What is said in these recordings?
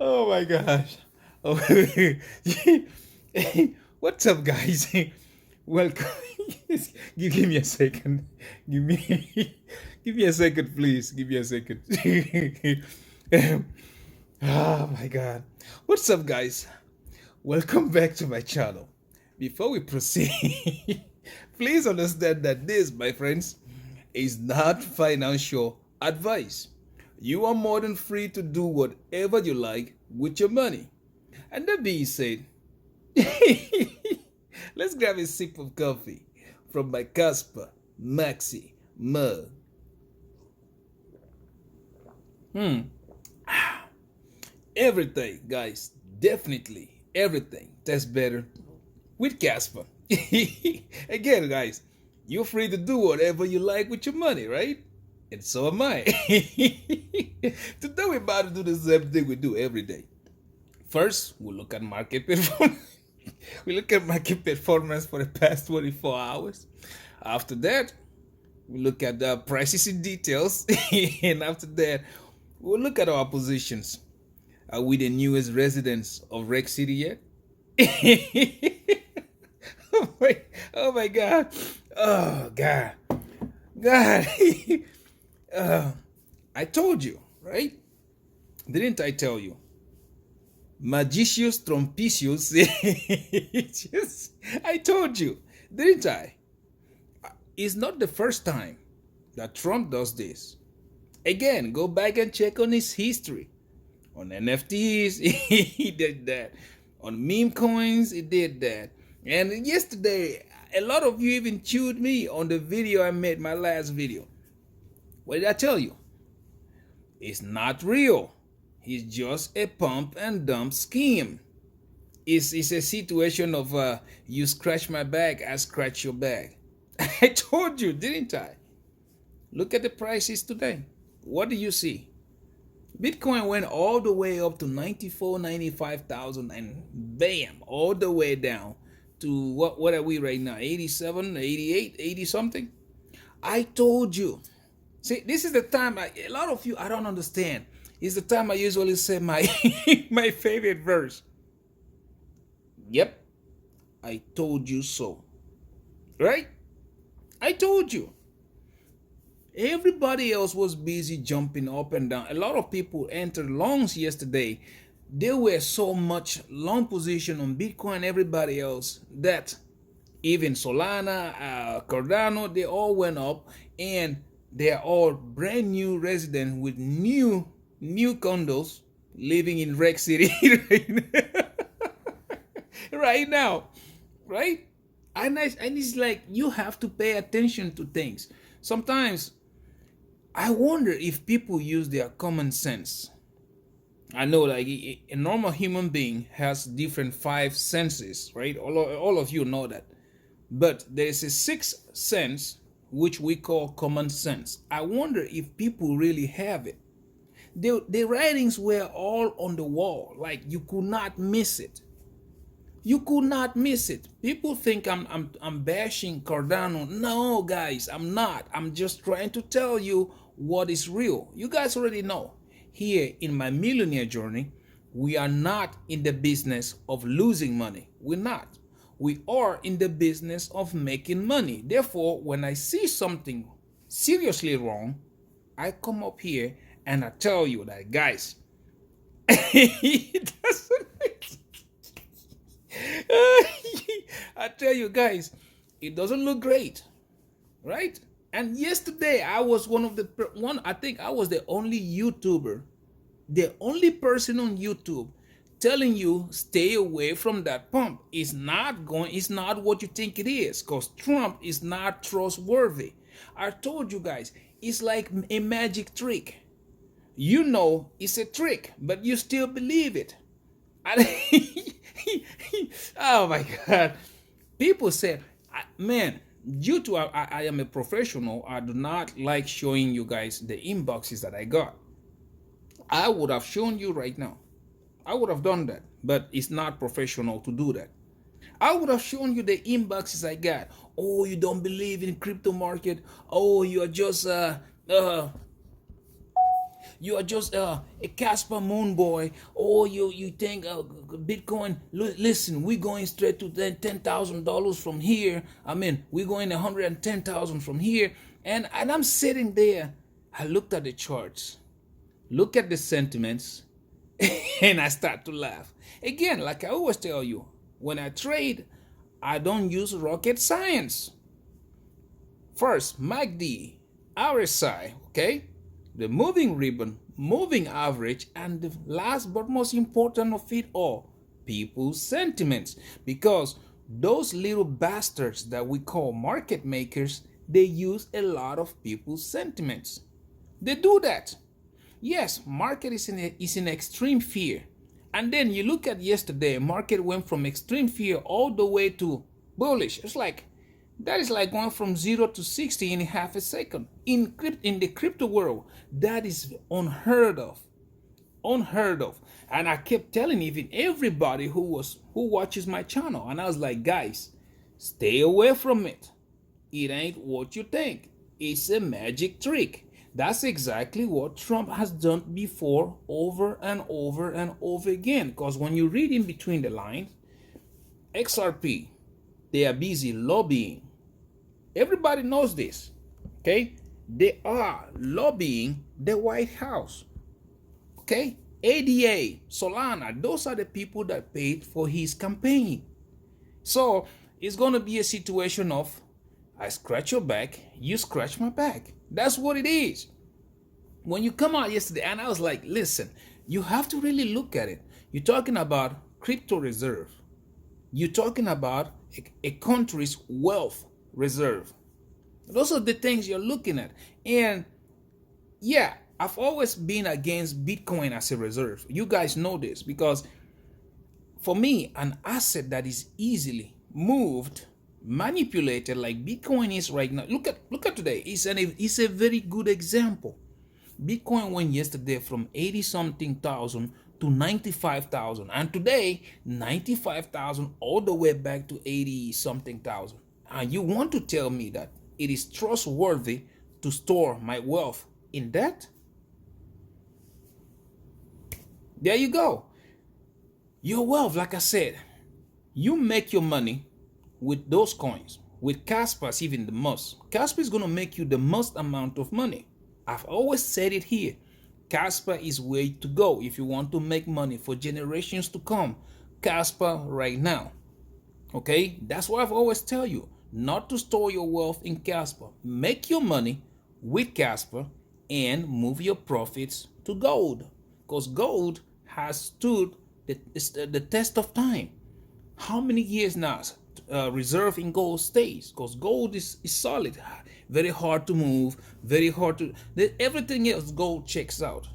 Oh my gosh. Oh, what's up, guys? Welcome. Give me a second. Give me give me a second, please. Give me a second. Oh my god. What's up, guys? Welcome back to my channel. Before we proceed, please understand that this, my friends, is not financial advice. You are more than free to do whatever you like with your money. And that being said, let's grab a sip of coffee from my Caspa Maxi mug. Everything, guys, definitely everything tastes better with Caspa. Again, guys, you're free to do whatever you like with your money, right? And so am I. Today we're about to do the same thing we do every day. First, we look at market performance. We look at market performance for the past 24 hours. After that, we look at the prices in details. And after that, we'll look at our positions. Are we the newest residents of Rec City yet? Oh my God. Oh God. God. I told you, right? Didn't I tell you? Magicius Trumpicius. I told you, didn't I? It's not the first time that Trump does this. Again, go back and check on his history. On NFTs, he did that. On meme coins, he did that. And yesterday, a lot of you even chewed me on the video I made, my last video. What did I tell you? It's not real. It's just a pump and dump scheme. It's a situation of you scratch my back, I scratch your back. I told you, didn't I? Look at the prices today. What do you see? Bitcoin went all the way up to 94, 95,000 and bam, all the way down to what are we right now? 87, 88, 80 something? I told you. See, this is the time, a lot of you, I don't understand. It's the time I usually say my, my favorite verse. Yep, I told you so. Right? I told you. Everybody else was busy jumping up and down. A lot of people entered longs yesterday. There were so much long position on Bitcoin, everybody else, that even Solana, Cardano, they all went up, and they're all brand new residents with new condos living in Rec City right now, right? And it's like you have to pay attention to things. Sometimes I wonder if people use their common sense. I know, like, a normal human being has different five senses, right? All of you know that. But there is a sixth sense which we call common sense. I wonder if people really have it. The writings were all on the wall, like you could not miss it. You could not miss it. People think I'm bashing Cardano. No, guys, I'm not. I'm just trying to tell you what is real. You guys already know. Here in my millionaire journey, we are not in the business of losing money. We're not. We are in the business of making money. Therefore, when I see something seriously wrong, I come up here and I tell you that, guys, it doesn't make I tell you, guys, it doesn't look great, right? And yesterday I was I think I was the only YouTuber, the only person on YouTube telling you stay away from that pump. It's not what you think it is, because Trump is not trustworthy. I told you guys, it's like a magic trick. You know it's a trick, but you still believe it. Oh my God. People say, man, due to I am a professional, I do not like showing you guys the inboxes that I got. I would have shown you right now. I would have done that, but it's not professional to do that. I would have shown you the inboxes I got. Oh, you don't believe in crypto market. Oh, you're just you are just a Caspa moon boy, or you think Bitcoin. Listen, we're going straight to $10,000 from here. I mean, we're going 110,000 from here, and I'm sitting there. I looked at the charts, look at the sentiments, and I start to laugh. Again, like I always tell you, when I trade, I don't use rocket science. First, MACD, RSI, okay? The moving ribbon, moving average, and the last but most important of it all, people's sentiments. Because those little bastards that we call market makers, they use a lot of people's sentiments. They do that. Yes, market is in extreme fear. And then you look at yesterday, market went from extreme fear all the way to bullish. It's like, that is like going from 0 to 60 in half a second. In the crypto world, that is unheard of. Unheard of. And I kept telling even everybody who watches my channel, and I was like, guys, stay away from it. It ain't what you think. It's a magic trick. That's exactly what Trump has done before, over and over and over again. Because when you read in between the lines, XRP, they are busy lobbying. Everybody knows this, okay? They are lobbying the White House, okay? ADA, Solana, those are the people that paid for his campaign. So it's going to be a situation of, I scratch your back, you scratch my back. That's what it is. When you come out yesterday, and I was like, listen, you have to really look at it. You're talking about crypto reserve. You're talking about a country's wealth reserve. Those are the things you're looking at. And yeah, I've always been against Bitcoin as a reserve. You guys know this, because for me, an asset that is easily moved, manipulated like Bitcoin is right now. Look at today. It's a very good example. Bitcoin went yesterday from 80 something thousand to 95,000, and today 95,000 all the way back to 80 something thousand. And you want to tell me that it is trustworthy to store my wealth in that? There you go. Your wealth, like I said, you make your money with those coins. With Caspa, even the most. Caspa is going to make you the most amount of money. I've always said it here. Caspa is way to go if you want to make money for generations to come. Caspa right now. Okay? That's why I've always tell you not to store your wealth in Caspa. Make your money with Caspa and move your profits to gold. Because gold has stood the test of time. How many years now reserve in gold stays? Because gold is solid. Very hard to move, very hard to, everything else gold checks out,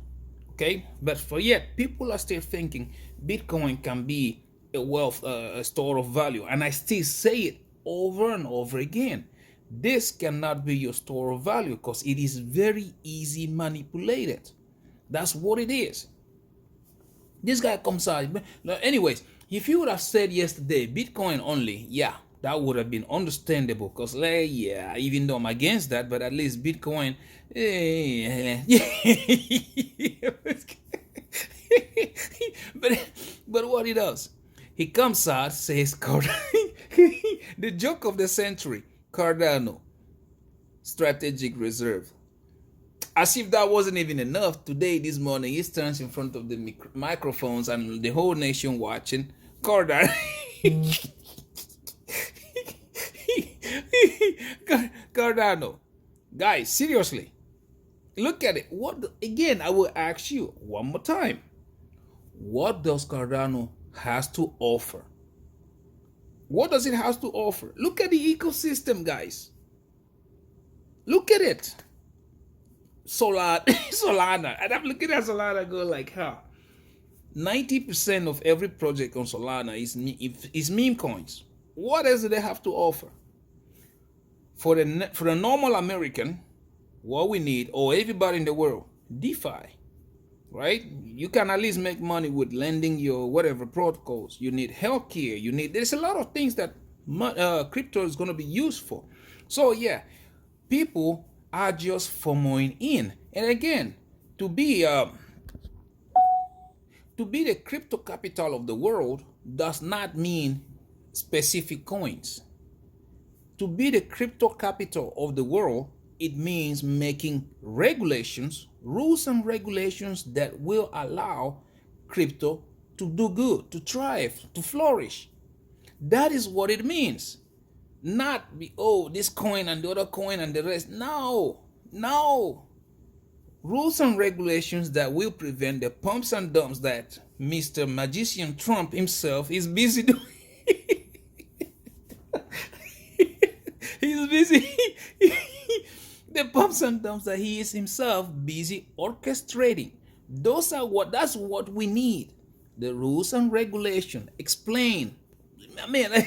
okay? But for yet, people are still thinking Bitcoin can be a wealth, a store of value. And I still say it over and over again. This cannot be your store of value because it is very easy manipulated. That's what it is. This guy comes out. Anyways, if you would have said yesterday, Bitcoin only, yeah, that would have been understandable because, yeah, even though I'm against that, but at least Bitcoin, but what he does, he comes out, says, the joke of the century, Cardano, strategic reserve. As if that wasn't even enough, today, this morning, he stands in front of the microphones and the whole nation watching, Cardano. Cardano, guys, seriously, look at it. Again, I will ask you one more time, what does Cardano has to offer? What does it have to offer? Look at the ecosystem, guys. Look at it. Solana, and I'm looking at Solana go like, huh? 90% of every project on Solana is meme coins. What else do they have to offer? For the normal American, what we need, or everybody in the world, DeFi, right? You can at least make money with lending your whatever protocols. You need healthcare. There's a lot of things that crypto is going to be used for. So yeah, people are just FOMOing in. And again, to be to be the crypto capital of the world does not mean specific coins. To be the crypto capital of the world, it means making regulations, rules and regulations that will allow crypto to do good, to thrive, to flourish. That is what it means. Not be, oh, this coin and the other coin and the rest. No, no. Rules and regulations that will prevent the pumps and dumps that Mr. Magician Trump himself is busy doing. He's busy. The pumps and dumps that he is himself busy orchestrating. That's what we need. The rules and regulation. Explain. Man,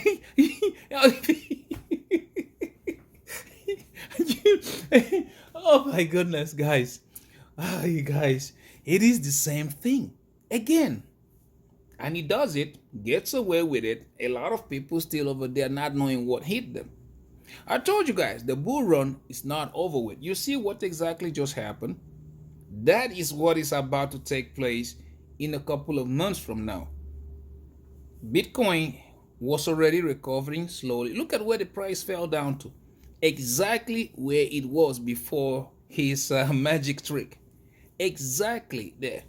oh my goodness, guys. You guys, it is the same thing. Again. And he does it, gets away with it. A lot of people still over there not knowing what hit them. I told you guys, the bull run is not over with. You see what exactly just happened? That is what is about to take place in a couple of months from now. Bitcoin was already recovering slowly. Look at where the price fell down to. Exactly where it was before his magic trick. Exactly there.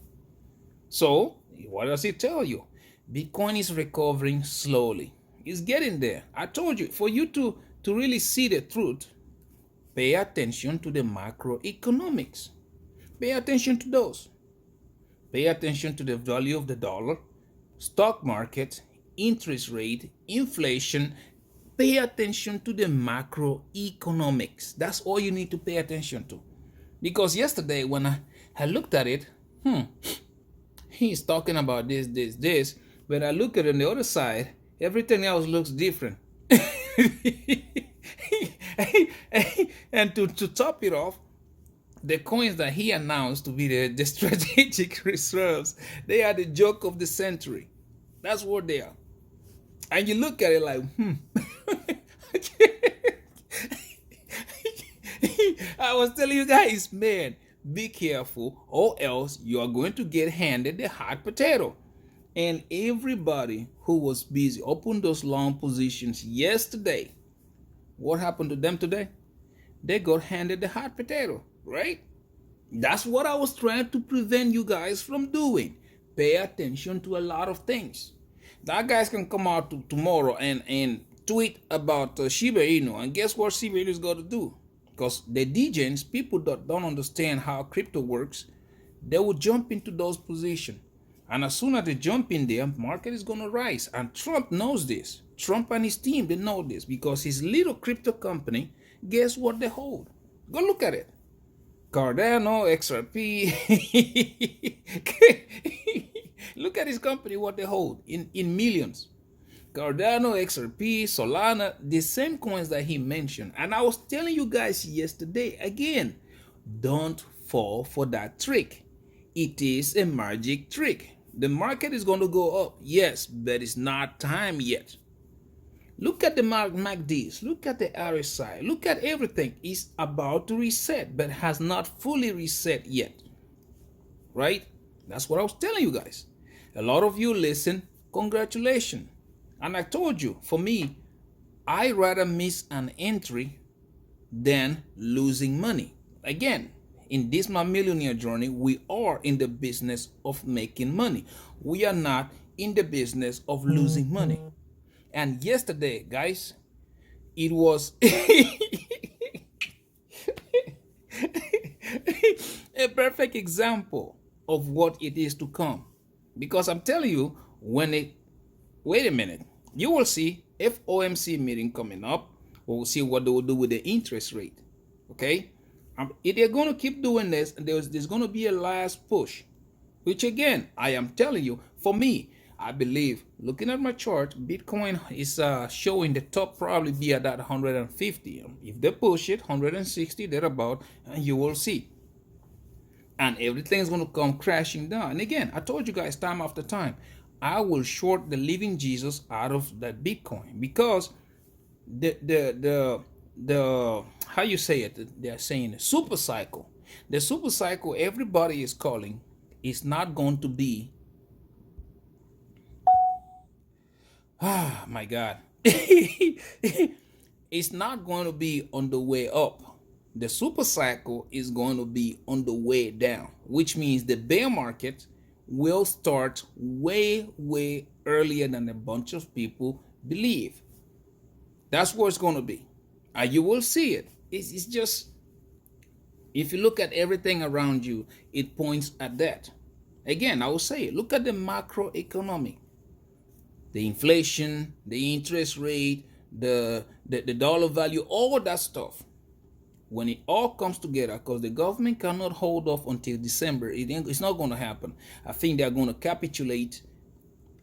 So, what does it tell you? Bitcoin is recovering slowly. It's getting there. I told you, for you to really see the truth, pay attention to the macroeconomics. Pay attention to those. Pay attention to the value of the dollar, stock market, interest rate, inflation. Pay attention to the macroeconomics. That's all you need to pay attention to. Because yesterday when I looked at it, he's talking about this, but I look at it on the other side, everything else looks different. And to top it off, the coins that he announced to be the strategic reserves, they are the joke of the century. That's what they are. And you look at it like, I was telling you guys, man, be careful or else you are going to get handed the hot potato. And everybody who was busy opened those long positions yesterday, what happened to them today? They got handed the hot potato, right? That's what I was trying to prevent you guys from doing. Pay attention to a lot of things. That guys can come out tomorrow and tweet about Shiba Inu, and guess what Shiba Inu is going to do? Because the degens, people that don't understand how crypto works, they will jump into those positions. And as soon as they jump in there, market is going to rise. And Trump knows this. Trump and his team, they know this because his little crypto company, guess what they hold? Go look at it. Cardano, XRP. Look at his company, what they hold in millions. Cardano, XRP, Solana, the same coins that he mentioned. And I was telling you guys yesterday, again, don't fall for that trick. It is a magic trick. The market is going to go up, yes, but it's not time yet. Look at the MACDs, look at the RSI, look at everything. It's about to reset, but has not fully reset yet. Right? That's what I was telling you guys. A lot of you listen, congratulations. And I told you, for me, I rather miss an entry than losing money. Again, in this my millionaire journey, we are in the business of making money. We are not in the business of losing money. And yesterday, guys, it was a perfect example of what it is to come. Because I'm telling you, wait a minute, you will see FOMC meeting coming up. We'll see what they will do with the interest rate. Okay? If they're going to keep doing this, there's going to be a last push. Which again, I am telling you, for me, I believe, looking at my chart, Bitcoin is showing the top probably be at that 150. If they push it, 160, thereabout, and you will see. And everything's going to come crashing down. And again, I told you guys time after time, I will short the living Jesus out of that Bitcoin because the how you say it, they're saying super cycle. The super cycle everybody is calling is not going to be, my God, it's not going to be on the way up. The super cycle is going to be on the way down, which means the bear market will start way, way earlier than a bunch of people believe. That's what it's going to be. And you will see it. It's just, if you look at everything around you, it points at that. Again, I will say, look at the macroeconomic, the inflation, the interest rate, the dollar value, all that stuff. When it all comes together, because the government cannot hold off until December, it's not going to happen. I think they're going to capitulate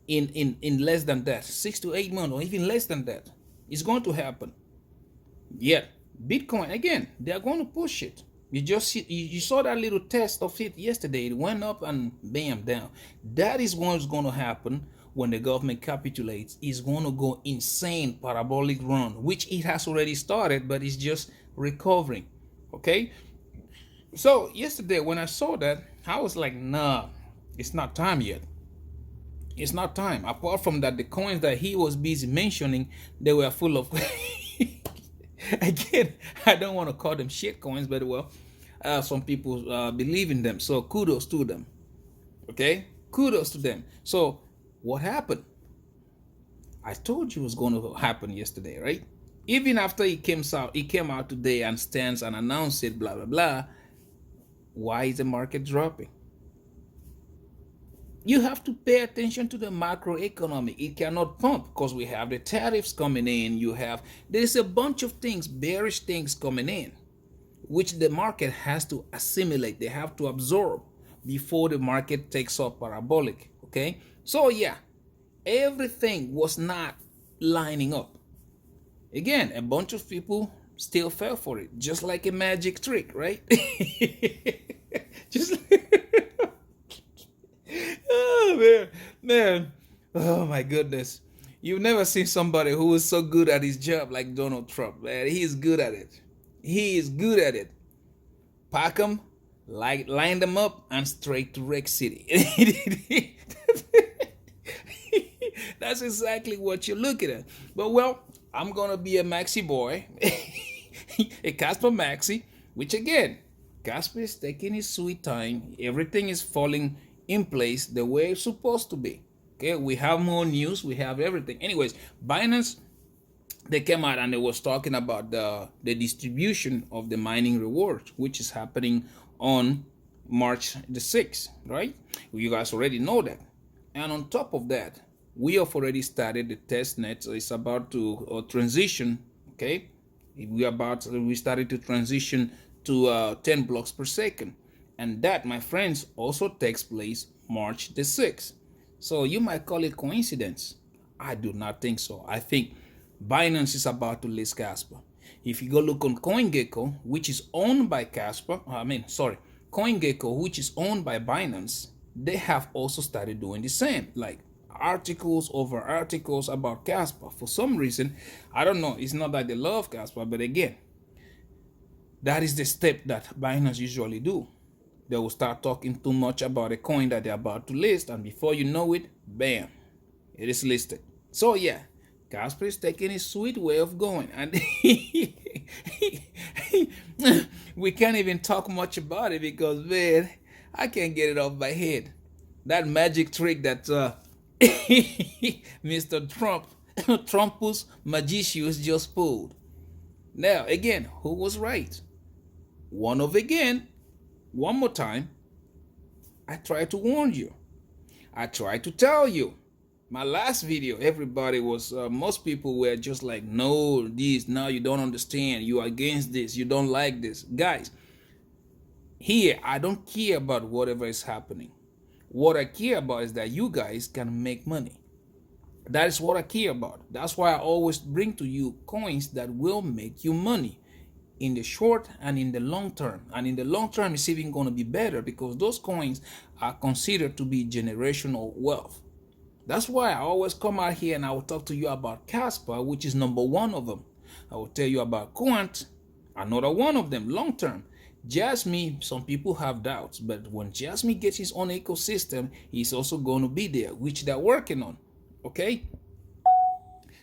in less than that, 6 to 8 months, or even less than that. It's going to happen. Yet, Bitcoin, again, they are going to push it. You saw that little test of it yesterday. It went up and bam, down. That is what's going to happen when the government capitulates. It's going to go insane parabolic run, which it has already started, but it's just recovering. Okay? So yesterday when I saw that, I was like, nah, it's not time yet. It's not time. Apart from that, the coins that he was busy mentioning, they were full of again, I don't want to call them shit coins, but well, some people believe in them. So kudos to them. Okay? Kudos to them. So what happened? I told you it was going to happen yesterday, right? Even after he came out today and stands and announced it, blah, blah, blah. Why is the market dropping? You have to pay attention to the macroeconomy. It cannot pump because we have the tariffs coming in. There's a bunch of things, bearish things coming in, which the market has to assimilate. They have to absorb before the market takes off parabolic. Okay? So yeah, everything was not lining up. Again, a bunch of people still fell for it, just like a magic trick, right? Just oh man, oh my goodness. You've never seen somebody who is so good at his job like Donald Trump, man. He is good at it. He is good at it. Pack them, line them up, and straight to Wreck City. That's exactly what you're looking at. But well, I'm gonna be a maxi boy, a Caspa maxi, which again, Caspa is taking his sweet time. Everything is falling in place the way it's supposed to be. Okay, we have more news, we have everything. Anyways, Binance, they came out and they was talking about the distribution of the mining rewards, which is happening on March the 6th, right? You guys already know that. And on top of that, we have already started the test net. So it's about to transition. Okay, we started to transition to 10 blocks per second, and that, my friends, also takes place March the 6th. So you might call it coincidence. I do not think so. I think Binance is about to list Caspa. If you go look on CoinGecko, which is owned by CoinGecko, which is owned by Binance, they have also started doing the same, like articles over articles about Caspa. For some reason, I don't know, it's not that they love Caspa, but again, that is the step that Binance usually do. They will start talking too much about a coin that they're about to list, and before you know it, bam, it is listed. So yeah, Caspa is taking his sweet way of going, and we can't even talk much about it because, man, I can't get it off my head. That magic trick that Mr. Trumpus Magicius just pulled. Now, again, who was right? One more time, I tried to warn you. I tried to tell you. My last video, everybody was, most people were just like, no, this, now you don't understand. You are against this. You don't like this. Guys, here, I don't care about whatever is happening. What I care about is that you guys can make money. That is what I care about. That's why I always bring to you coins that will make you money in the short and in the long term. And in the long term, it's even going to be better because those coins are considered to be generational wealth. That's why I always come out here and I will talk to you about Caspa, which is number one of them. I will tell you about Quant, another one of them, long term. Jasmine, some people have doubts, but when Jasmine gets his own ecosystem, he's also going to be there, which they're working on. Okay.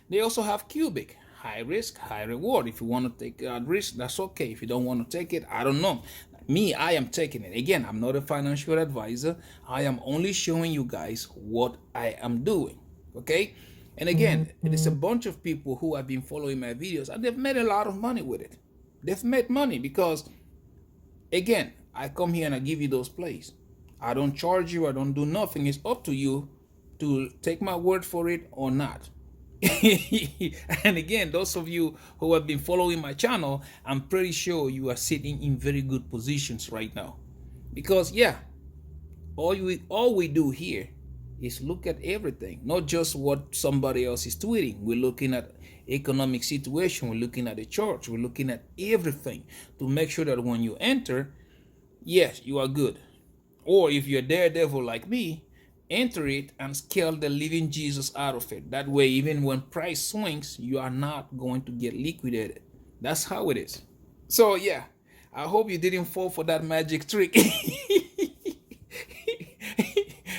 They also have Cubic, high risk, high reward. If you want to take that risk, that's okay. If you don't want to take it, I don't know. Me, I am taking it. Again, I'm not a financial advisor. I am only showing you guys what I am doing. Okay. And again, it is a bunch of people who have been following my videos and they've made a lot of money with it. They've made money because, again, I come here and I give you those plays. I don't charge you. I don't do nothing. It's up to you to take my word for it or not. And again, those of you who have been following my channel, I'm pretty sure you are sitting in very good positions right now. Because yeah, all we do here is look at everything, not just what somebody else is tweeting. We're looking at economic situation, we're looking at the chart, we're looking at everything to make sure that when you enter, yes, you are good. Or if you're a daredevil like me, enter it and scale the living Jesus out of it. That way, even when price swings, you are not going to get liquidated. That's how it is. So yeah, I hope you didn't fall for that magic trick.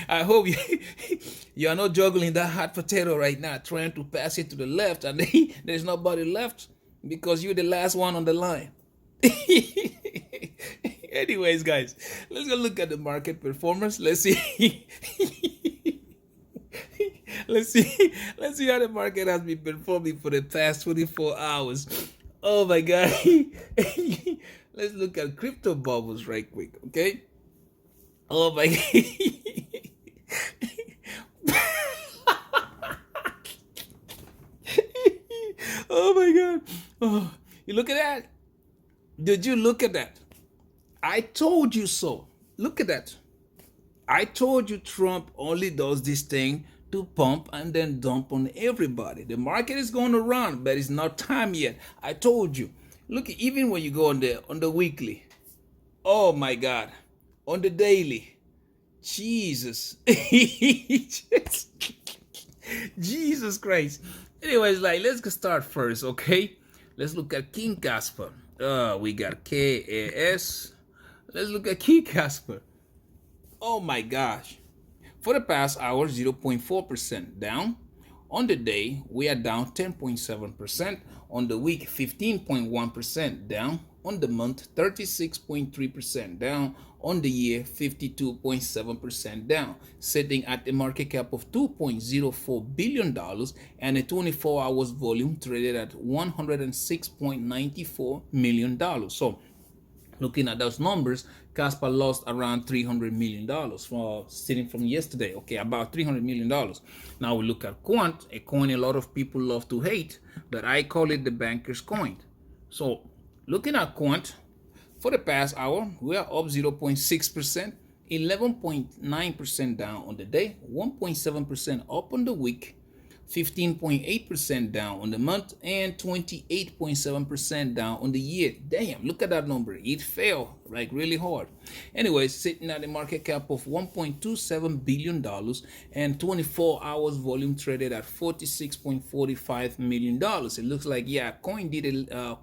I hope you are not juggling that hot potato right now, trying to pass it to the left, and there's nobody left because you're the last one on the line. Anyways, guys, let's go look at the market performance. Let's see. let's see how the market has been performing for the past 24 hours. Oh my God. Let's look at crypto bubbles right quick, okay? Oh my God. Oh my God. Oh, you look at that? Did you look at that? I told you so. Look at that. I told you Trump only does this thing to pump and then dump on everybody. The market is going to run, but it's not time yet. I told you. Look, even when you go on the weekly. Oh my God. On the daily. Jesus. Jesus Christ. Anyways, let's start first, okay? Let's look at King Caspa. We got KAS. Let's look at King Caspa. Oh my gosh. For the past hour, 0.4% down. On the day, we are down 10.7%. On the week, 15.1% down. On the month, 36.3% down. On the year, 52.7% down, sitting at a market cap of $2.04 billion and a 24 hours volume traded at $106.94 million. So looking at those numbers, Caspa lost around $300 million sitting from yesterday. Okay, about $300 million. Now we look at Quant, a coin a lot of people love to hate, but I call it the banker's coin. So looking at Quant, for the past hour, we are up 0.6%, 11.9% down on the day, 1.7% up on the week, 15.8% down on the month, and 28.7% down on the year. Damn, look at that number. It fell like really hard. Anyways, sitting at a market cap of $1.27 billion and 24 hours volume traded at $46.45 million. It looks like, yeah, Quant did a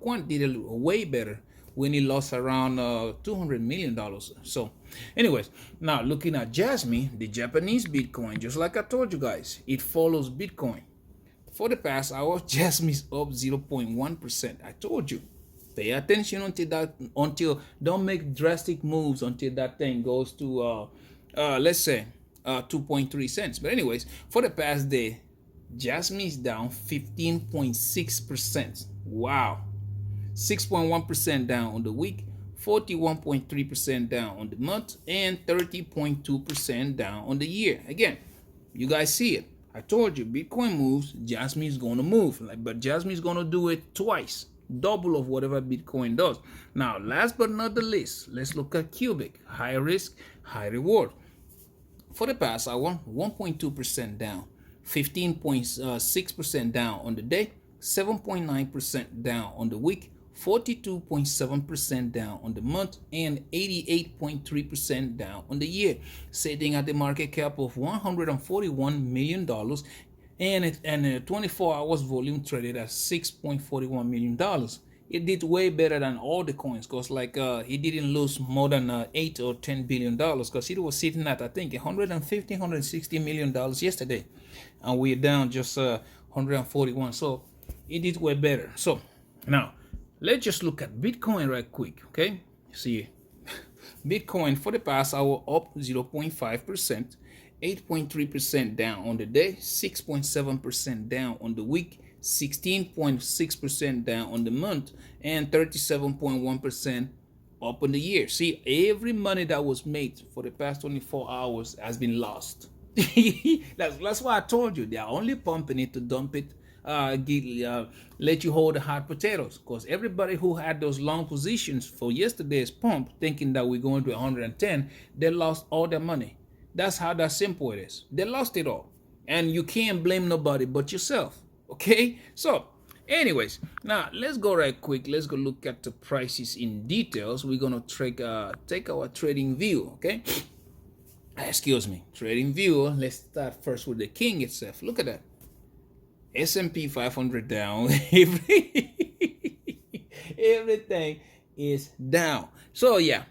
way better when he lost around $200 million. So anyways, now looking at Jasmine, the Japanese Bitcoin, just like I told you guys, it follows Bitcoin. For the past hour, Jasmine's up 0.1%. I told you, pay attention until don't make drastic moves until that thing goes to let's say 2.3 cents. But anyways, for the past day, Jasmine's down 15.6%. Wow. 6.1% down on the week, 41.3% down on the month, and 30.2% down on the year. Again, you guys see it. I told you, Bitcoin moves, Jasmine is going to move. But Jasmine is going to do it twice, double of whatever Bitcoin does. Now, last but not the least, let's look at Cubic. High risk, high reward. For the past hour, 1.2% down, 15.6% down on the day, 7.9% down on the week, 42.7% down on the month, and 88.3% down on the year, sitting at the market cap of $141 million and a 24 hours volume traded at $6.41 million. it did way better than all the coins, because like it didn't lose more than 8 or 10 billion dollars, because it was sitting at, I think, 150 160 million dollars yesterday, and we're down just 141. So it did way better. So now let's just look at Bitcoin right quick. Okay, see, Bitcoin for the past hour up 0.5%, 8.3% down on the day, 6.7% down on the week, 16.6% down on the month, and 37.1% up on the year. See, every money that was made for the past 24 hours has been lost. That's why I told you they are only pumping it to dump it, let you hold the hot potatoes, because everybody who had those long positions for yesterday's pump thinking that we're going to 110, they lost all their money. That's how that simple it is. They lost it all, and you can't blame nobody but yourself. Okay, so anyways, now let's go right quick. Let's go look at the prices in details. We're gonna take our trading view. Okay, excuse me, trading view. Let's start first with the king itself. Look at that. S&P 500 down. Everything is down. So yeah,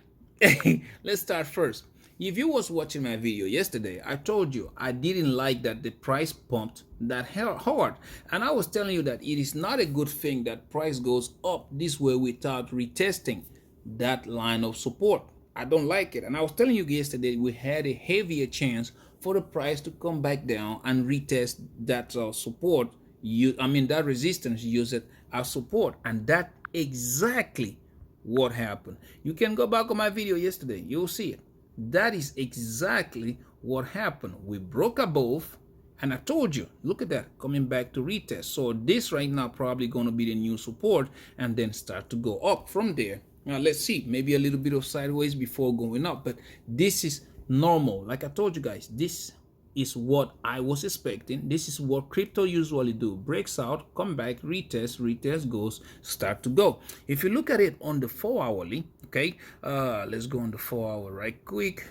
let's start first. If you was watching my video yesterday, I told you I didn't like that the price pumped that hard, and I was telling you that it is not a good thing that price goes up this way without retesting that line of support. I don't like it, and I was telling you yesterday we had a heavier chance for the price to come back down and retest that support. That resistance, use it as support, and that exactly what happened. You can go back on my video yesterday, you'll see it. That is exactly what happened. We broke above, and I told you, look at that, coming back to retest. So this right now probably going to be the new support, and then start to go up from there. Now let's see, maybe a little bit of sideways before going up, but this is normal. Like I told you guys, this is what I was expecting. This is what crypto usually do. Breaks out, come back, retest goes, start to go. If you look at it on the 4 hourly, okay, let's go on the 4 hour right quick.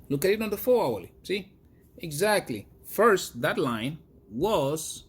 Look at it on the 4 hourly. See, exactly. First, that line was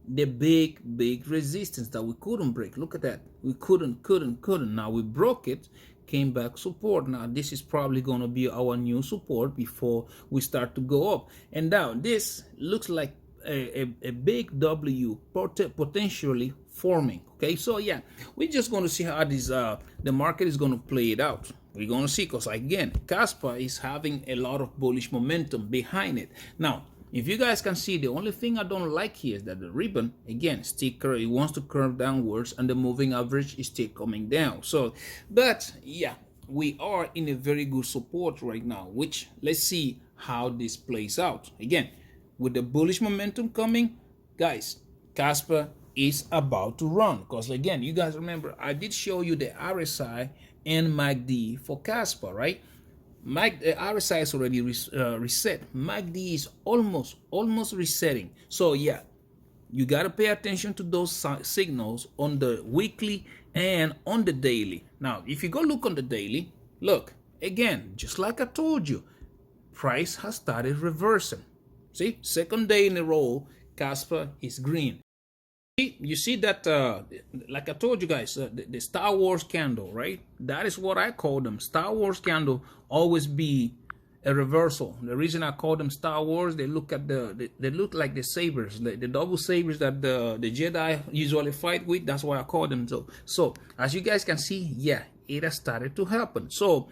the big resistance that we couldn't break. Look at that. We couldn't. Now we broke it, came back support. Now this is probably going to be our new support before we start to go up. And now this looks like a big W potentially forming. Okay, so yeah, we're just going to see how this the market is going to play it out. We're going to see, because again, Caspa is having a lot of bullish momentum behind it. Now if you guys can see, the only thing I don't like here is that the ribbon, again, it wants to curve downwards, and the moving average is still coming down. So, but yeah, we are in a very good support right now, which let's see how this plays out. Again, with the bullish momentum coming, guys, Caspa is about to run, because again, you guys remember, I did show you the RSI and MACD for Caspa, right? RSI is already reset. MACD is almost resetting. So yeah, you got to pay attention to those signals on the weekly and on the daily. Now, if you go look on the daily, look, again, just like I told you, price has started reversing. See, second day in a row, Caspa is green. You see that, like I told you guys, the Star Wars candle, right? That is what I call them. Star Wars candle always be a reversal. The reason I call them Star Wars, they look at they look like the sabers, the double sabers that the Jedi usually fight with. That's why I call them so. So as you guys can see, yeah, it has started to happen. So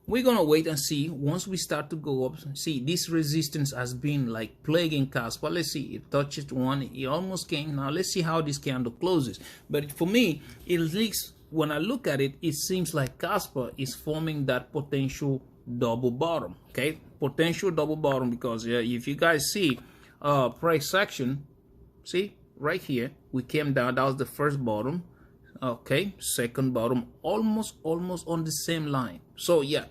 we're gonna wait and see. Once we start to go up, see, this resistance has been like plaguing Caspa. Let's see, it touched one, it almost came. Now let's see how this candle closes. But for me, it leaks. When I look at it, it seems like Caspa is forming that potential double bottom. Okay, potential double bottom, because if you guys see price action, see right here, we came down. That was the first bottom. Okay, second bottom, almost on the same line. So yeah,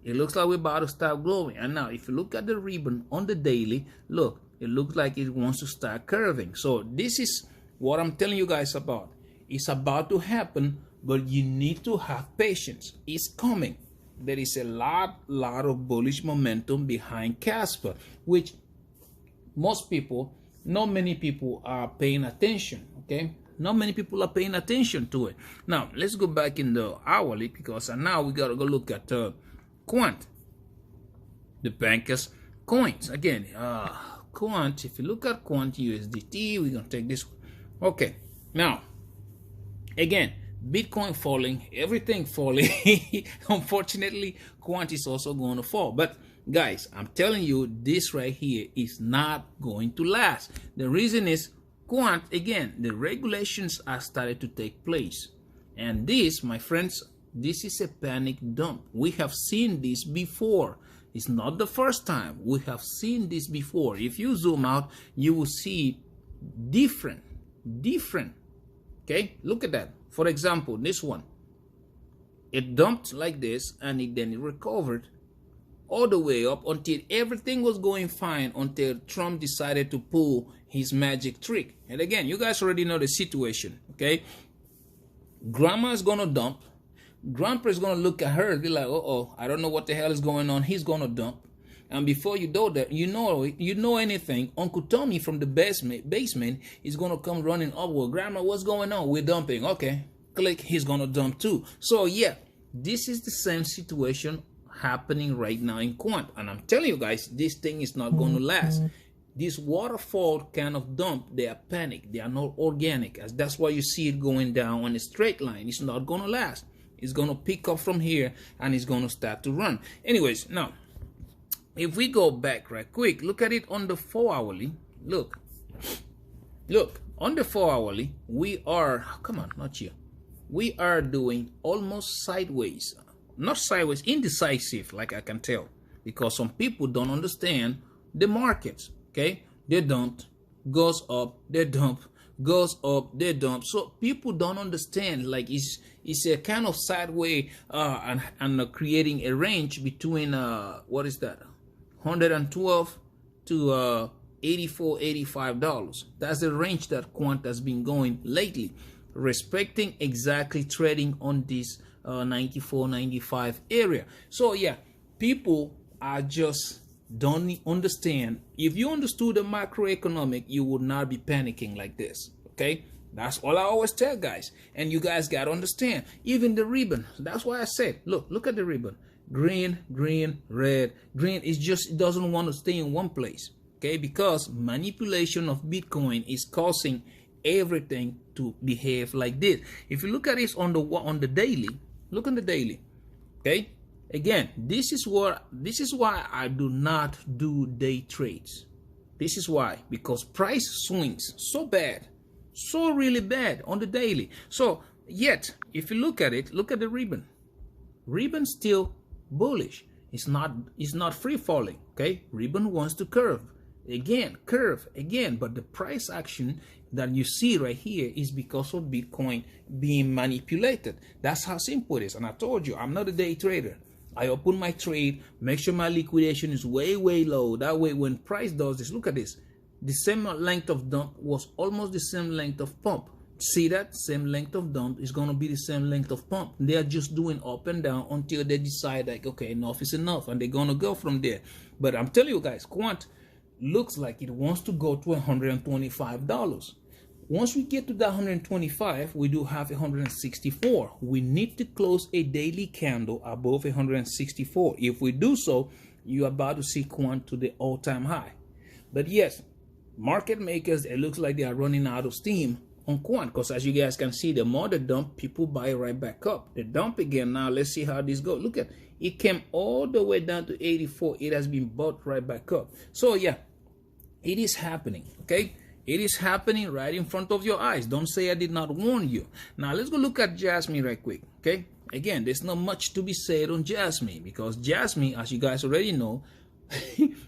it looks like we're about to start glowing. And now if you look at the ribbon on the daily, look, it looks like it wants to start curving. So this is what I'm telling you guys about. It's about to happen, but you need to have patience. It's coming. There is a lot of bullish momentum behind Caspa, which most people, not many people are paying attention. Okay, Not many people are paying attention to it. Now, let's go back in the hourly, because now we got to go look at Quant, the bankers coins. Again, Quant, if you look at Quant USDT, we're going to take this one. Okay, now, again, Bitcoin falling, everything falling. Unfortunately, Quant is also going to fall. But guys, I'm telling you, this right here is not going to last. The reason is Quant, again, the regulations are started to take place. And this, my friends, this is a panic dump. We have seen this before. It's not the first time. We have seen this before. If you zoom out, you will see different. Okay, look at that. For example, this one, it dumped like this, and then it recovered all the way up until everything was going fine, until Trump decided to pull his magic trick. And again, you guys already know the situation. Okay, grandma is gonna dump. Grandpa is gonna look at her and be like, "Uh-oh, I don't know what the hell is going on." He's gonna dump. And before you know that, you know anything, Uncle Tommy from the basement is going to come running up. Well, Grandma, what's going on? We're dumping. Okay, click, he's going to dump too. So yeah, this is the same situation happening right now in Quant. And I'm telling you guys, this thing is not going to last. This waterfall kind of dump, they are panic. They are not organic. As that's why you see it going down on a straight line. It's not going to last. It's going to pick up from here and it's going to start to run. Anyways, now, if we go back right quick, look at it on the 4 hourly. Look on the 4 hourly, we are, come on, not here. We are doing almost sideways, not sideways, indecisive, like I can tell, because some people don't understand the markets. Okay, they dump, goes up, they dump, goes up, they dump. So people don't understand, like it's a kind of sideways and creating a range between what is that? $112 to $84-85. That's the range that Quant has been going lately, respecting exactly trading on this 94-95 area. So yeah, people are just don't understand. If you understood the macroeconomic, you would not be panicking like this. Okay, that's all I always tell guys, and you guys got to understand. Even the ribbon, that's why I said, look at the ribbon. Green, green, red. Green is just, it doesn't want to stay in one place. Okay, because manipulation of Bitcoin is causing everything to behave like this. If you look at this on the daily, look on the daily. Okay, again, this is why I do not do day trades. This is why, because price swings so bad, so really bad on the daily. So yet, if you look at it, look at the ribbon. Ribbon still bullish. It's not free falling. Okay, ribbon wants to curve again, but the price action that you see right here is because of Bitcoin being manipulated. That's how simple it is. And I told you, I'm not a day trader. I open my trade, make sure my liquidation is way low. That way when price does this, look at this, the same length of dump was almost the same length of pump. See that? Same length of dump is going to be the same length of pump. They are just doing up and down until they decide like, okay, enough is enough, and they're going to go from there. But I'm telling you guys, Quant looks like it wants to go to $125. Once we get to that 125, we do have 164. We need to close a daily candle above 164. If we do so, you're about to see Quant to the all-time high. But yes, market makers, it looks like they are running out of steam on Quant, because as you guys can see, the more they dump, people buy right back up. They dump again. Now let's see how this goes. Look at it, came all the way down to 84. It has been bought right back up. So yeah, it is happening. Okay, it is happening right in front of your eyes. Don't say I did not warn you. Now let's go look at Jasmine right quick. Okay, again, there's not much to be said on Jasmine, because Jasmine, as you guys already know,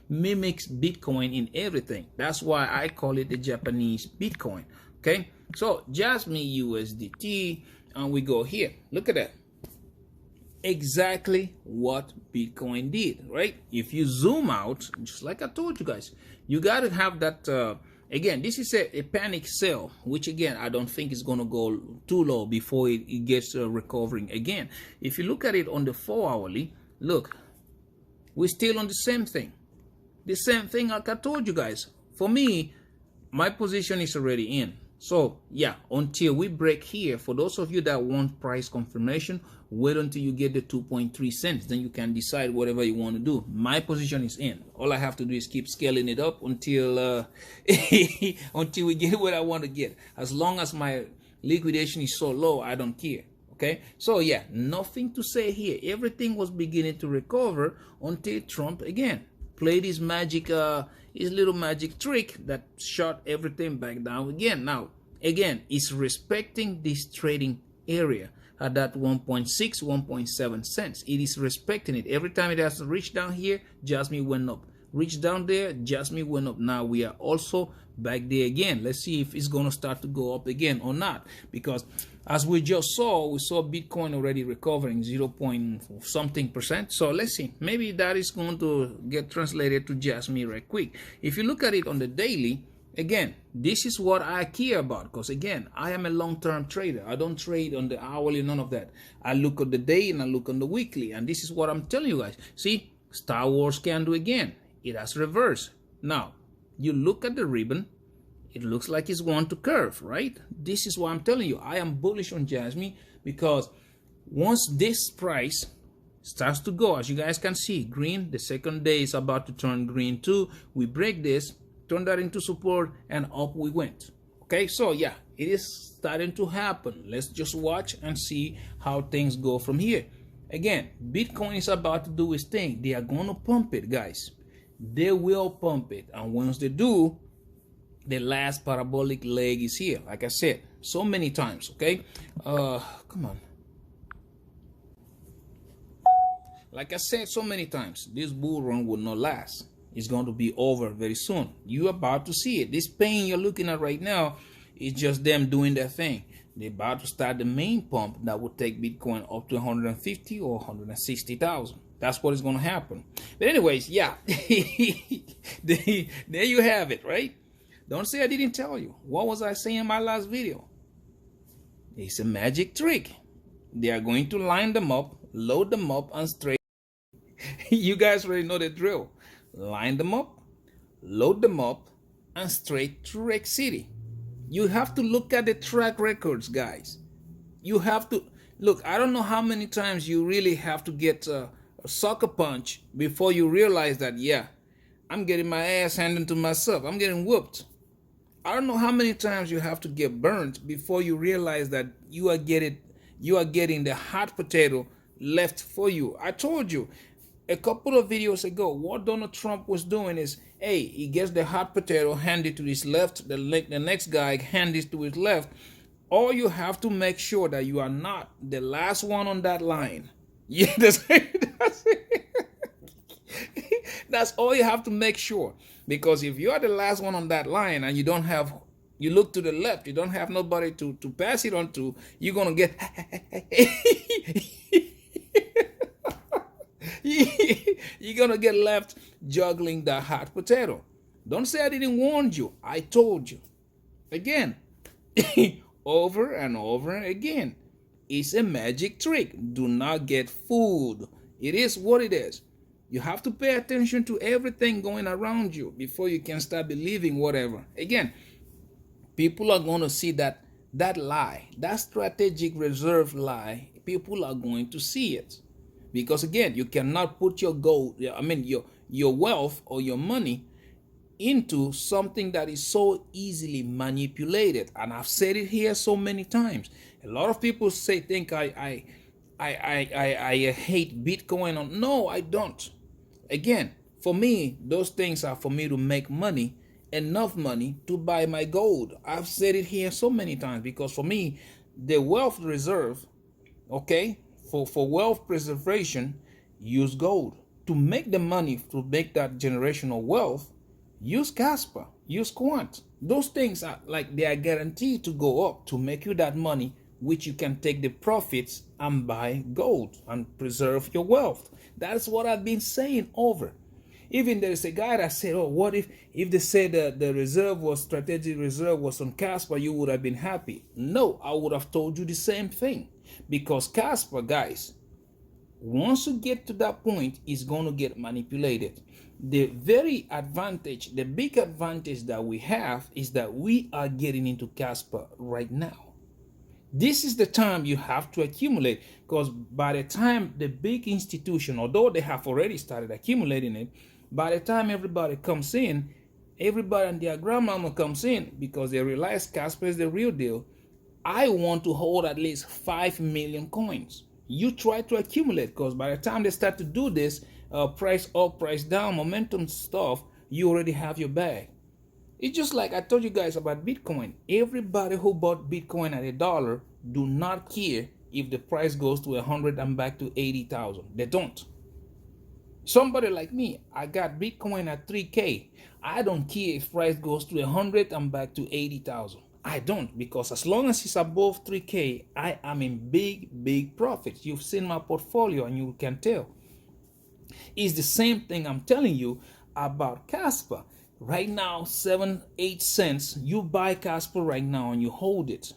mimics Bitcoin in everything. That's why I call it the Japanese Bitcoin. Okay, so Jasmine USDT, and we go here. Look at that. Exactly what Bitcoin did, right? If you zoom out, just like I told you guys, you got to have that. Again, this is a panic sell, which again, I don't think is going to go too low before it gets recovering again. If you look at it on the 4 hourly, look, we're still on the same thing. The same thing like I told you guys. For me, my position is already in. So yeah, until we break here, for those of you that want price confirmation, wait until you get the 2.3 cents. Then you can decide whatever you want to do. My position is in. All I have to do is keep scaling it up until until we get what I want to get. As long as my liquidation is so low, I don't care. Okay, so yeah, nothing to say here. Everything was beginning to recover until Trump again played his magic, his little magic trick that shot everything back down again. Now, again, it's respecting this trading area at that 1.6, 1.7 cents. It is respecting it. Every time it has to reach down here, Jasmine went up. Reach down there, Jasmine went up. Now we are also back there again. Let's see if it's going to start to go up again or not, because as we just saw, we saw Bitcoin already recovering 0 point something percent. So let's see, maybe that is going to get translated to Jasmine right quick. If you look at it on the daily, again, this is what I care about, because again, I am a long-term trader. I don't trade on the hourly, none of that. I look at the day and I look on the weekly, and this is what I'm telling you guys. See, Star Wars candle again, it has reversed. Now you look at the ribbon, it looks like it's going to curve, right? This is why I'm telling you, I am bullish on Jasmine, because once this price starts to go, as you guys can see, green, the second day is about to turn green too. We break this, turn that into support, and up we went. Okay, so yeah, it is starting to happen. Let's just watch and see how things go from here. Again, Bitcoin is about to do its thing. They are going to pump it, guys. They will pump it, and once they do, the last parabolic leg is here, like I said so many times. Okay, come on, like I said so many times, this bull run will not last. It's going to be over very soon. You're about to see it. This pain you're looking at right now is just them doing their thing. They're about to start the main pump that will take Bitcoin up to 150 or 160,000. That's what is going to happen. But anyways, yeah, there you have it, right? Don't say I didn't tell you. What was I saying in my last video? It's a magic trick. They are going to line them up, load them up, and straight. You guys already know the drill. Line them up, load them up, and straight to Wreck City. You have to look at the track records, guys. You have to look. I don't know how many times you really have to get a sucker punch before you realize that, yeah, I'm getting my ass handed to myself. I'm getting whooped. I don't know how many times you have to get burnt before you realize that you are getting the hot potato left for you. I told you a couple of videos ago, what Donald Trump was doing is, hey, he gets the hot potato handed to his left, the next guy hands it to his left. All you have to make sure that you are not the last one on that line. Yeah, that's all you have to make sure. Because if you are the last one on that line and you look to the left, you don't have nobody to pass it on to, you're going to get, you're going to get left juggling that hot potato. Don't say I didn't warn you. I told you. Again, over and over again. It's a magic trick. Do not get fooled. It is what it is. You have to pay attention to everything going around you before you can start believing whatever. Again, people are going to see that lie, that strategic reserve lie. People are going to see it. Because again, you cannot put your gold, your wealth or your money into something that is so easily manipulated. And I've said it here so many times. A lot of people think I hate Bitcoin. No, I don't. Again, for me, those things are for me to make money, enough money to buy my gold. I've said it here so many times, because for me, the wealth reserve, okay, for wealth preservation, use gold. To make the money, to make that generational wealth, use Caspa, use Quant. Those things are like they are guaranteed to go up to make you that money, which you can take the profits and buy gold and preserve your wealth. That's what I've been saying over. Even there is a guy that said, oh, what if they said that the reserve was strategic reserve was on Caspa, you would have been happy. No, I would have told you the same thing. Because Caspa, guys, once you get to that point, it's going to get manipulated. The very advantage, the big advantage that we have is that we are getting into Caspa right now. This is the time you have to accumulate, because by the time the big institution, although they have already started accumulating it, by the time everybody comes in, everybody and their grandmama comes in because they realize Casper is the real deal. I want to hold at least 5 million coins. You try to accumulate, because by the time they start to do this, price up, price down, momentum stuff, you already have your bag. It's just like I told you guys about Bitcoin. Everybody who bought Bitcoin at $1 do not care if the price goes to 100 and back to 80,000. They don't. Somebody like me, I got Bitcoin at 3K. I don't care if price goes to 100 and back to 80,000. I don't, because as long as it's above 3K, I am in big profits. You've seen my portfolio and you can tell. It's the same thing I'm telling you about Caspa. Right now, 7-8 cents. You buy Caspa right now and you hold it.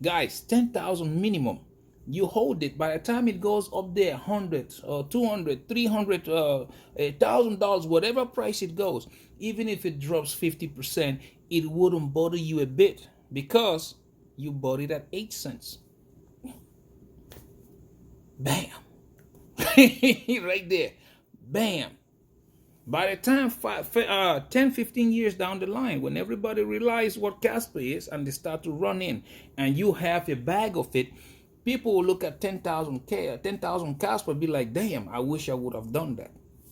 Guys, 10,000 minimum. You hold it. By the time it goes up there, 100, 200, 300, $1,000, whatever price it goes, even if it drops 50%, it wouldn't bother you a bit, because you bought it at 8 cents. Bam. Right there. Bam. By the time 10, 15 years down the line, when everybody realizes what Caspa is and they start to run in and you have a bag of it, people will look at 10,000 Caspa and be like, damn, I wish I would have done that.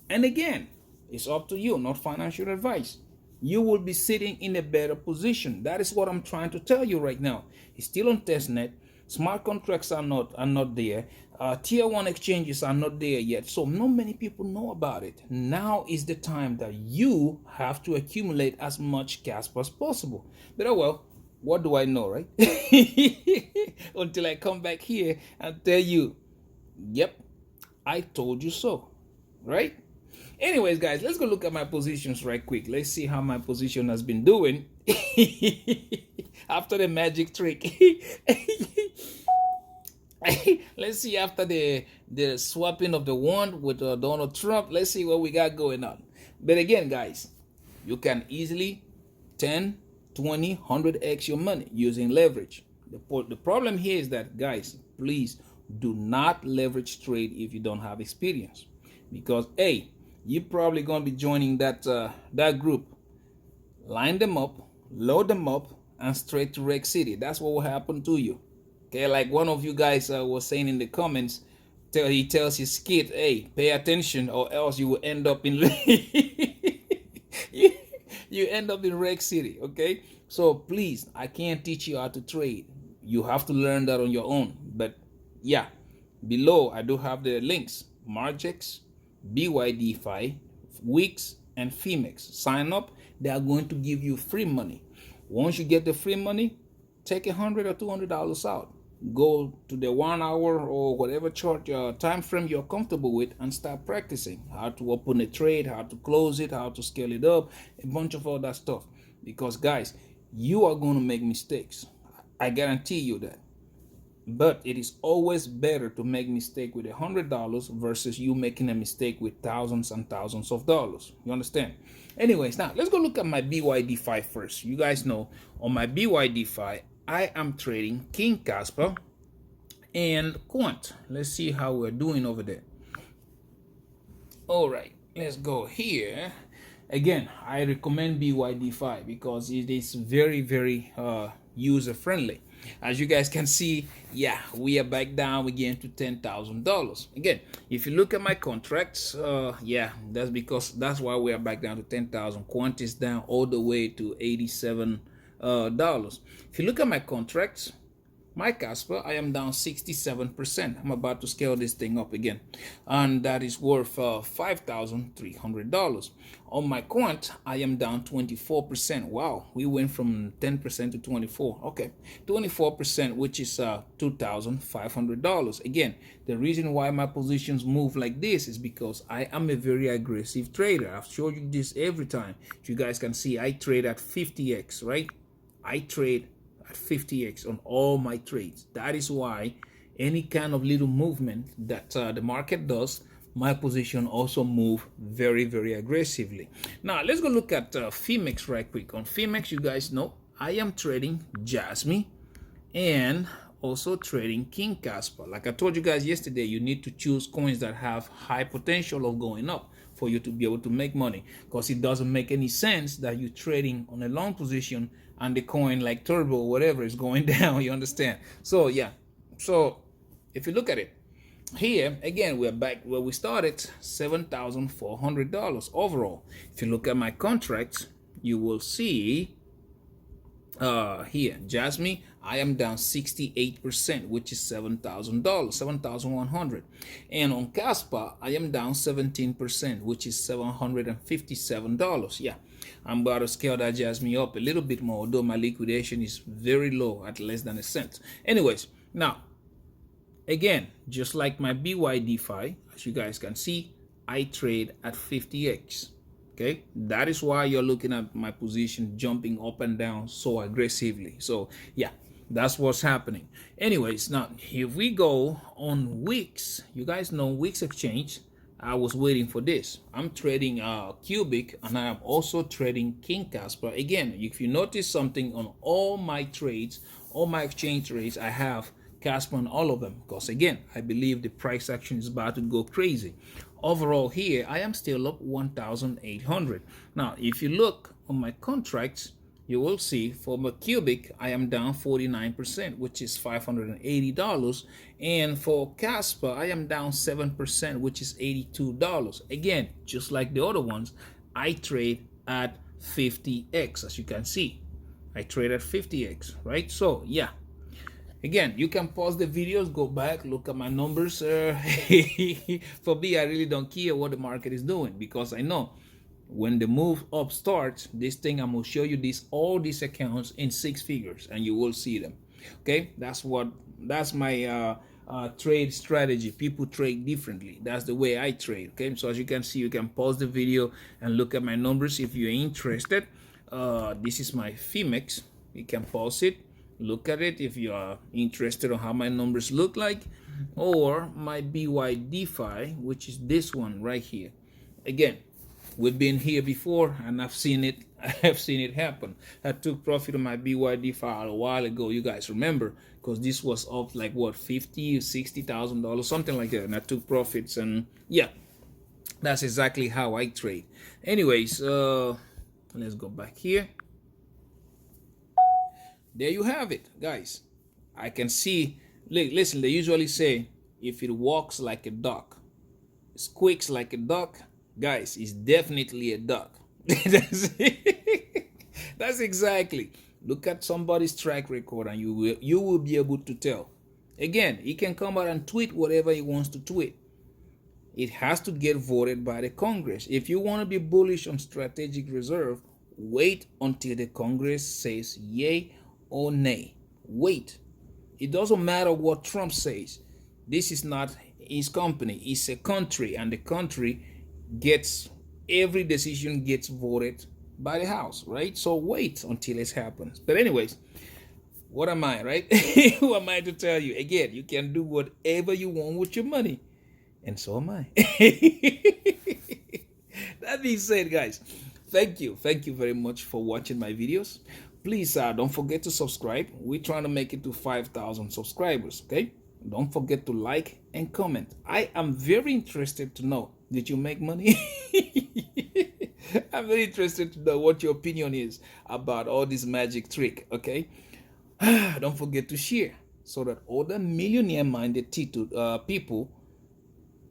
And again, it's up to you, not financial advice. You will be sitting in a better position. That is what I'm trying to tell you right now. It's still on testnet. Smart contracts are not there. Tier 1 exchanges are not there yet. So not many people know about it. Now is the time that you have to accumulate as much Caspa as possible. But oh well, what do I know, right? Until I come back here and tell you, yep, I told you so, right? Anyways, guys, let's go look at my positions right quick. Let's see how my position has been doing after the magic trick. Let's see after the swapping of the wand with Donald Trump. Let's see what we got going on. But again, guys, you can easily 10, 20, 100x your money using leverage. The problem here is that, guys, please do not leverage trade if you don't have experience, because A, you're probably going to be joining that group. Line them up, load them up, and straight to Rec City. That's what will happen to you. Okay, like one of you guys was saying in the comments, he tells his kid, hey, pay attention or else you will end up in you end up in Rec City. Okay, so please, I can't teach you how to trade. You have to learn that on your own. But yeah, below I do have the links: Margex, Bydfi, Weex, and Phemex. Sign up. They are going to give you free money. Once you get the free money, take $100 or $200 out. Go to the 1 hour or whatever chart time frame you're comfortable with and start practicing how to open a trade, how to close it, how to scale it up, a bunch of all that stuff. Because guys, you are going to make mistakes. I guarantee you that. But it is always better to make mistake with $100 versus you making a mistake with thousands and thousands of dollars. You understand? Anyways, now let's go look at my Bydfi first. You guys know on my Bydfi, I am trading King Caspa and Quant. Let's see how we're doing over there. All right, let's go here. Again, I recommend Bydfi because it is very user friendly. As you guys can see, yeah, we are back down. We're getting to $10,000 again. If you look at my contracts, yeah, that's why we are back down to 10,000. Quant is down all the way to $87. If you look at my contracts, my Caspa, I am down 67%. I'm about to scale this thing up again, and that is worth $5,300. On my Quant, I am down 24%. Wow, we went from 10% to 24. Okay, 24%, which is $2,500. Again, the reason why my positions move like this is because I am a very aggressive trader. I've showed you this every time. If you guys can see, I trade at 50x, right? I trade at 50x on all my trades. That is why any kind of little movement that the market does, my position also move very, very aggressively. Now, let's go look at Phemex right quick. On Phemex, you guys know I am trading Jasmine and also trading King Kaspa. Like I told you guys yesterday, you need to choose coins that have high potential of going up for you to be able to make money, because it doesn't make any sense that you're trading on a long position and the coin like Turbo or whatever is going down. You understand? So yeah, so if you look at it here again, we're back where we started, $7,400 overall. If you look at my contracts, you will see here Jasmine, I am down 68%, which is $7,000, 7,100. And on Caspa, I am down 17%, which is $757. Yeah, I'm about to scale that Jasmine up a little bit more, although my liquidation is very low at less than a cent. Anyways, now again, just like my Bydfi, as you guys can see, I trade at 50x. Okay, that is why you're looking at my position jumping up and down so aggressively. So yeah, that's what's happening. Anyways, now if we go on Weex, you guys know Weex exchange, I was waiting for this. I'm trading Cubic, and I am also trading King Caspa. Again, if you notice something on all my trades, all my exchange trades, I have Caspa on all of them, because again, I believe the price action is about to go crazy. Overall here, I am still up 1,800. Now, if you look on my contracts, you will see for my Cubic, I am down 49%, which is $580. And for Caspa, I am down 7%, which is $82. Again, just like the other ones, I trade at 50x, as you can see. I trade at 50x, right? So, yeah. Again, you can pause the videos, go back, look at my numbers. For me, I really don't care what the market is doing, because I know when the move up starts, this thing, I'm going to show you all these accounts in 6 figures, and you will see them. Okay, that's my trade strategy. People trade differently. That's the way I trade. Okay, so as you can see, you can pause the video and look at my numbers if you're interested. This is my Phemex. You can pause it, look at it if you are interested on how my numbers look like, or my Bydfi, which is this one right here. Again, we've been here before, and I've seen it. I have seen it happen. I took profit on my Bydfi a while ago. You guys remember, because this was up like what, $50,000 or $60,000, something like that, and I took profits. And yeah, that's exactly how I trade. Anyways, let's go back here. There you have it, guys. I can see, listen, they usually say, if it walks like a duck, squeaks like a duck, guys, it's definitely a duck. That's exactly. Look at somebody's track record, and you will be able to tell. Again, he can come out and tweet whatever he wants to tweet. It has to get voted by the Congress. If you want to be bullish on strategic reserve, wait until the Congress says yay or nay. Wait. It doesn't matter what Trump says. This is not his company. It's a country, and the country gets, every decision gets voted by the House, right? So wait until it happens. But anyways, what am I, right? Who am I to tell you? Again, you can do whatever you want with your money, and so am I. That being said, guys, thank you very much for watching my videos. Please don't forget to subscribe. We're trying to make it to 5,000 subscribers. Okay, don't forget to like and comment. I am very interested to know, did you make money? I'm very interested to know what your opinion is about all this magic trick. Okay, don't forget to share, so that other millionaire-minded people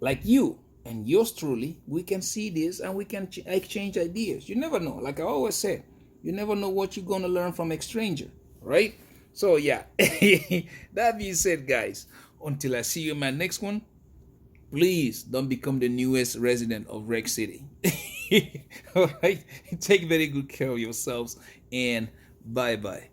like you and yours truly, we can see this and we can exchange ideas. You never know. Like I always say, you never know what you're going to learn from a stranger, right? So yeah, that being said, guys, until I see you in my next one, please don't become the newest resident of Rex City. All right, take very good care of yourselves, and bye-bye.